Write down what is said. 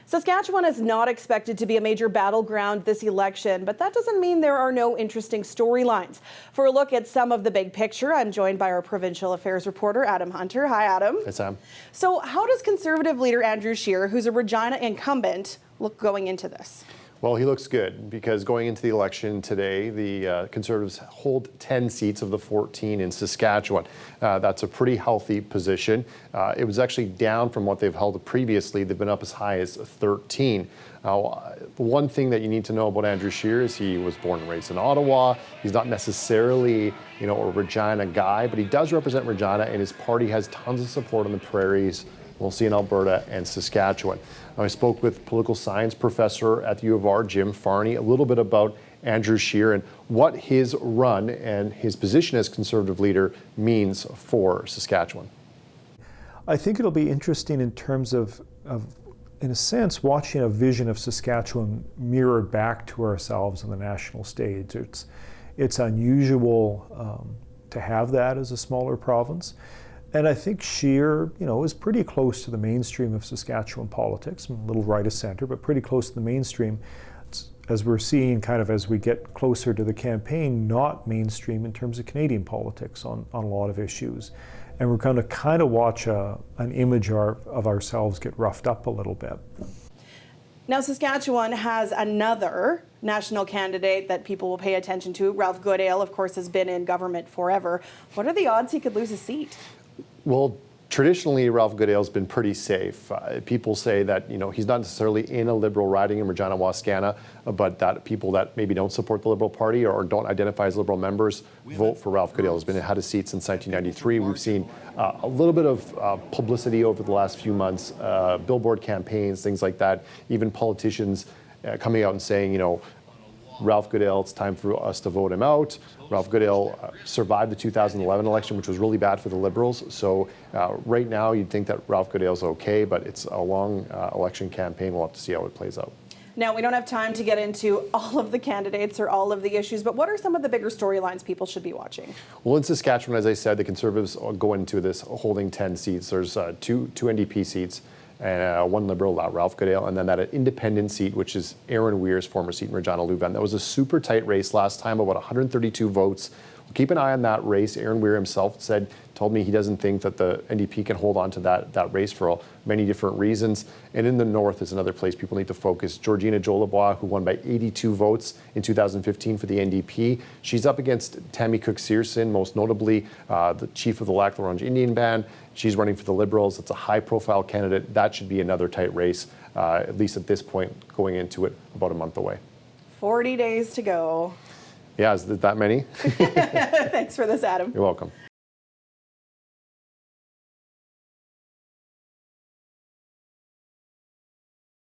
Saskatchewan is not expected to be a major battleground this election, but that doesn't mean there are no interesting storylines. For a look at some of the big picture, I'm joined by our provincial affairs reporter, Adam Hunter. Hi, Adam. Hi, Sam. So how does Conservative leader Andrew Scheer, who's a Regina incumbent, look going into this? Well, he looks good because going into the election today, the Conservatives hold 10 seats of the 14 in Saskatchewan. That's a pretty healthy position. It was actually down from what they've held previously. They've been up as high as 13. Now, one thing that you need to know about Andrew Scheer is he was born and raised in Ottawa. He's not necessarily, a Regina guy, but he does represent Regina, and his party has tons of support on the prairies. We'll see in Alberta and Saskatchewan. Now, I spoke with political science professor at the U of R, Jim Farney, a little bit about Andrew Scheer and what his run and his position as Conservative leader means for Saskatchewan. I think it'll be interesting in terms of in a sense, watching a vision of Saskatchewan mirrored back to ourselves on the national stage. It's unusual to have that as a smaller province. And I think Scheer, is pretty close to the mainstream of Saskatchewan politics, a little right of center, but pretty close to the mainstream. As we're seeing as we get closer to the campaign, not mainstream in terms of Canadian politics on a lot of issues. And we're going to kind of watch an image of ourselves get roughed up a little bit. Now, Saskatchewan has another national candidate that people will pay attention to. Ralph Goodale, of course, has been in government forever. What are the odds he could lose his seat? Well, traditionally, Ralph Goodale's been pretty safe. People say that, he's not necessarily in a Liberal riding in regina-wascana, but that people that maybe don't support the Liberal Party or don't identify as Liberal members vote for Ralph Goodale. He's had a seat since 1993. We've seen a little bit of publicity over the last few months, billboard campaigns, things like that, even politicians coming out and saying, Ralph Goodale, it's time for us to vote him out. Ralph Goodale survived the 2011 election, which was really bad for the Liberals. So right now, you'd think that Ralph Goodale's okay, but it's a long election campaign. We'll have to see how it plays out. Now, we don't have time to get into all of the candidates or all of the issues, but what are some of the bigger storylines people should be watching? Well, in Saskatchewan, as I said, the Conservatives go into this holding 10 seats. There's two NDP seats, and one Liberal, Ralph Goodale, and then that independent seat, which is Aaron Weir's former seat in regina-lewvan. That was a super tight race last time, about 132 votes. We'll keep an eye on that race. Aaron Weir himself told me he doesn't think that the NDP can hold on to that race for many different reasons. And in the north is another place people need to focus. Georgina-Lewvan, who won by 82 votes in 2015 for the NDP. She's up against Tammy Cook-Searson, most notably the chief of the Lac La Ronge Indian Band. She's running for the Liberals. It's a high-profile candidate. That should be another tight race, at least at this point, going into it about a month away. 40 days to go. Yeah, is it that many? Thanks for this, Adam. You're welcome.